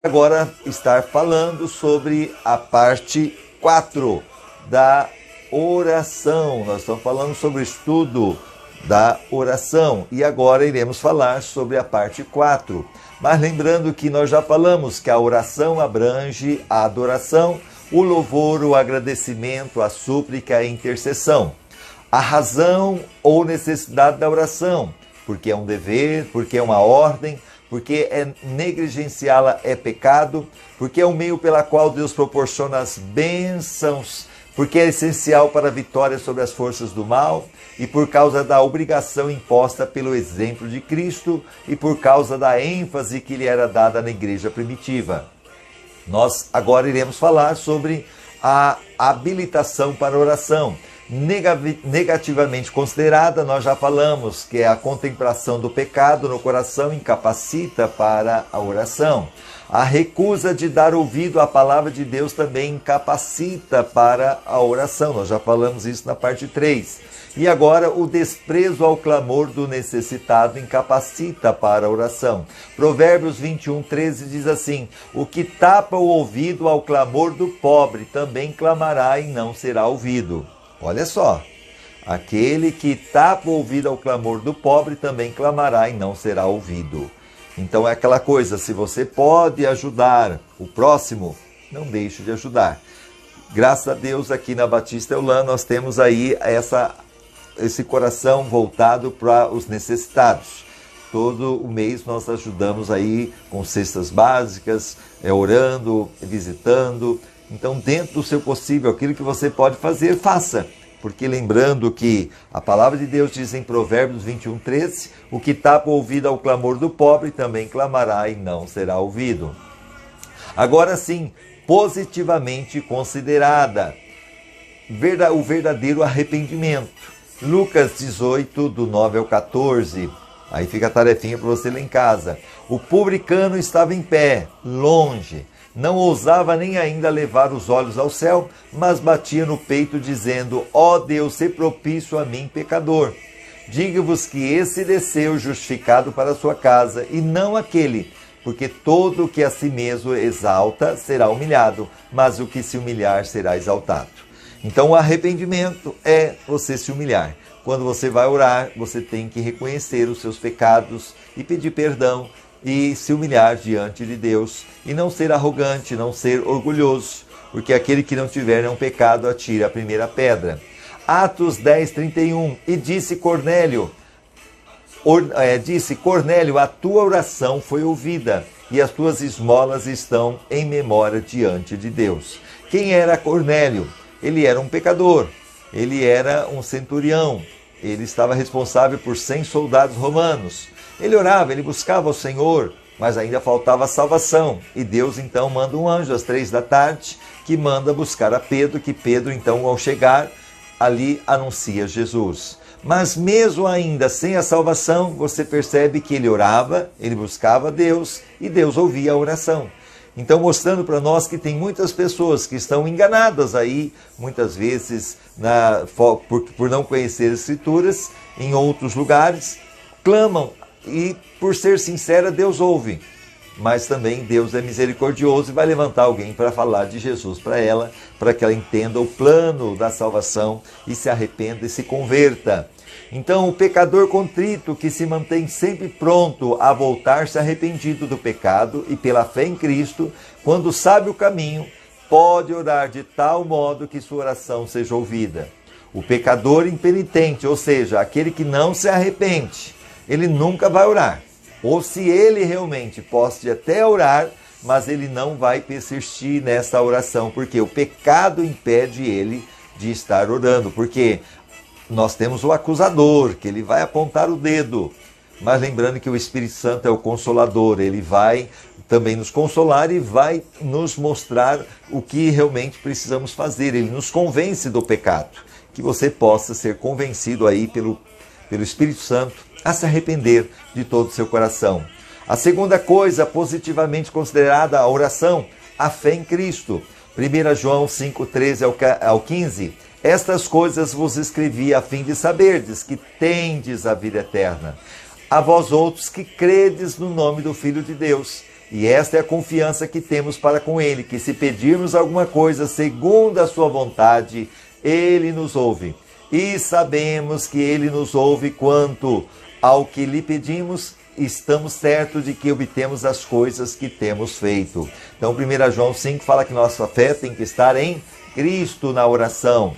Agora estar falando sobre a parte 4 da oração. Nós estamos falando sobre o estudo da oração e agora iremos falar sobre a parte 4. Mas lembrando que nós já falamos que a oração abrange a adoração, o louvor, o agradecimento, a súplica e a intercessão. A razão ou necessidade da oração, porque é um dever, porque é uma ordem, porque negligenciá-la é pecado, porque é o meio pela qual Deus proporciona as bênçãos, porque é essencial para a vitória sobre as forças do mal e por causa da obrigação imposta pelo exemplo de Cristo e por causa da ênfase que lhe era dada na igreja primitiva. Nós agora iremos falar sobre a habilitação para a oração. Negativamente considerada, nós já falamos que a contemplação do pecado no coração incapacita para a oração. A recusa de dar ouvido à palavra de Deus também incapacita para a oração. Nós já falamos isso na parte 3. E agora o desprezo ao clamor do necessitado incapacita para a oração. Provérbios 21:13 diz assim: o que tapa o ouvido ao clamor do pobre também clamará e não será ouvido. Olha só, aquele que tapa o ouvido ao clamor do pobre também clamará e não será ouvido. Então é aquela coisa, se você pode ajudar o próximo, não deixe de ajudar. Graças a Deus aqui na Batista Eulã nós temos aí esse coração voltado para os necessitados. Todo o mês nós ajudamos aí com cestas básicas, orando, visitando. Então, dentro do seu possível, aquilo que você pode fazer, faça. Porque lembrando que a palavra de Deus diz em Provérbios 21:13, o que tapa o ouvido ao clamor do pobre também clamará e não será ouvido. Agora sim, positivamente considerada, o verdadeiro arrependimento. Lucas 18, do 9 ao 14. Aí fica a tarefinha para você ler em casa. O publicano estava em pé, longe. Não ousava nem ainda levar os olhos ao céu, mas batia no peito dizendo: ó Deus, sê propício a mim, pecador. Digo-vos que esse desceu justificado para a sua casa, e não aquele, porque todo o que a si mesmo exalta será humilhado, mas o que se humilhar será exaltado. Então o arrependimento é você se humilhar. Quando você vai orar, você tem que reconhecer os seus pecados e pedir perdão, e se humilhar diante de Deus, e não ser arrogante, não ser orgulhoso, porque aquele que não tiver nenhum pecado atire a primeira pedra. Atos 10:31, e disse Cornélio, a tua oração foi ouvida, e as tuas esmolas estão em memória diante de Deus. Quem era Cornélio? Ele era um pecador, ele era um centurião, ele estava responsável por 100 soldados romanos. Ele orava, ele buscava o Senhor, mas ainda faltava salvação. E Deus então manda um anjo às 3 da tarde, que manda buscar a Pedro, que Pedro então ao chegar ali anuncia Jesus. Mas mesmo ainda sem a salvação, você percebe que ele orava, ele buscava Deus e Deus ouvia a oração. Então mostrando para nós que tem muitas pessoas que estão enganadas aí, muitas vezes por não conhecer as Escrituras, em outros lugares, clamam. E por ser sincera, Deus ouve, mas também Deus é misericordioso e vai levantar alguém para falar de Jesus para ela, para que ela entenda o plano da salvação e se arrependa e se converta. Então o pecador contrito, que se mantém sempre pronto a voltar-se arrependido do pecado e pela fé em Cristo, quando sabe o caminho, pode orar de tal modo que sua oração seja ouvida. O pecador impenitente, ou seja, aquele que não se arrepende, ele nunca vai orar. Ou se ele realmente pode até orar, mas ele não vai persistir nessa oração, porque o pecado impede ele de estar orando. Porque nós temos o acusador, que ele vai apontar o dedo. Mas lembrando que o Espírito Santo é o Consolador, ele vai também nos consolar e vai nos mostrar o que realmente precisamos fazer. Ele nos convence do pecado. Que você possa ser convencido aí pelo Espírito Santo a se arrepender de todo o seu coração. A segunda coisa positivamente considerada a oração, a fé em Cristo. 1 João 5:13 ao 15. Estas coisas vos escrevi a fim de saberdes que tendes a vida eterna. A vós outros que credes no nome do Filho de Deus. E esta é a confiança que temos para com Ele, que se pedirmos alguma coisa segundo a sua vontade, Ele nos ouve. E sabemos que Ele nos ouve quanto ao que lhe pedimos, estamos certos de que obtemos as coisas que temos feito. Então 1 João 5 fala que nossa fé tem que estar em Cristo na oração.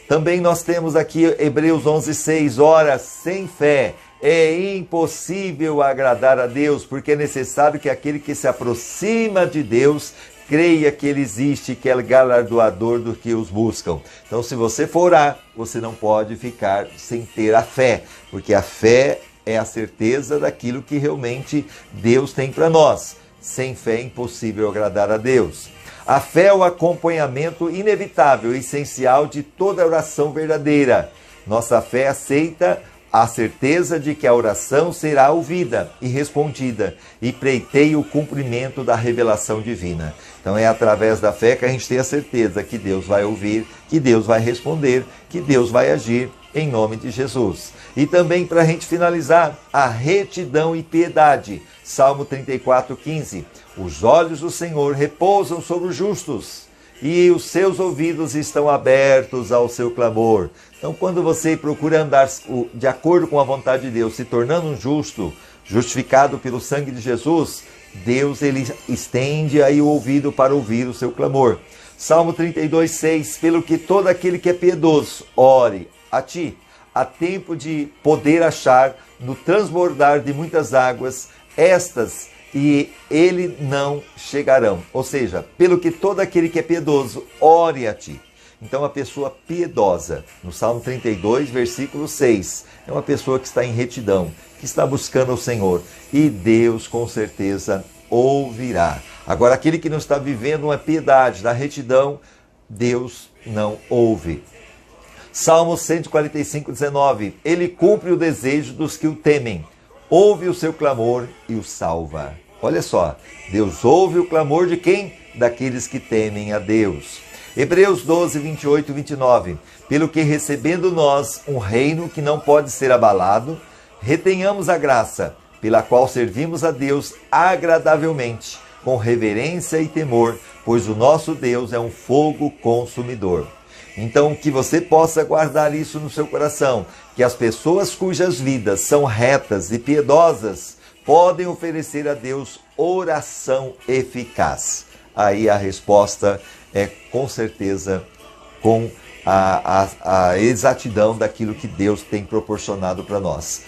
Também nós temos aqui Hebreus 11:6, ora, sem fé é impossível agradar a Deus, porque é necessário que aquele que se aproxima de Deus creia que Ele existe, que é galardoador do que os buscam. Então, se você for orar, você não pode ficar sem ter a fé, porque a fé é a certeza daquilo que realmente Deus tem para nós. Sem fé é impossível agradar a Deus. A fé é o acompanhamento inevitável e essencial de toda oração verdadeira. Nossa fé aceita a certeza de que a oração será ouvida e respondida e pleiteia o cumprimento da revelação divina. Então é através da fé que a gente tem a certeza que Deus vai ouvir, que Deus vai responder, que Deus vai agir em nome de Jesus. E também, para a gente finalizar, a retidão e piedade. Salmo 34:15. Os olhos do Senhor repousam sobre os justos e os seus ouvidos estão abertos ao seu clamor. Então, quando você procura andar de acordo com a vontade de Deus, se tornando um justo, justificado pelo sangue de Jesus, Deus ele estende aí o ouvido para ouvir o seu clamor. Salmo 32:6. Pelo que todo aquele que é piedoso, ore a ti. Há tempo de poder achar no transbordar de muitas águas estas, e ele não chegarão. Ou seja, pelo que todo aquele que é piedoso, ore a ti. Então a pessoa piedosa, no Salmo 32, versículo 6, é uma pessoa que está em retidão, que está buscando o Senhor, e Deus com certeza ouvirá. Agora, aquele que não está vivendo uma piedade, da retidão, Deus não ouve. Salmo 145:19, ele cumpre o desejo dos que o temem, ouve o seu clamor e o salva. Olha só, Deus ouve o clamor de quem? Daqueles que temem a Deus. Hebreus 12:28-29, pelo que recebendo nós um reino que não pode ser abalado, retenhamos a graça, pela qual servimos a Deus agradavelmente, com reverência e temor, pois o nosso Deus é um fogo consumidor. Então, que você possa guardar isso no seu coração, que as pessoas cujas vidas são retas e piedosas podem oferecer a Deus oração eficaz. Aí a resposta é com certeza com a exatidão daquilo que Deus tem proporcionado para nós.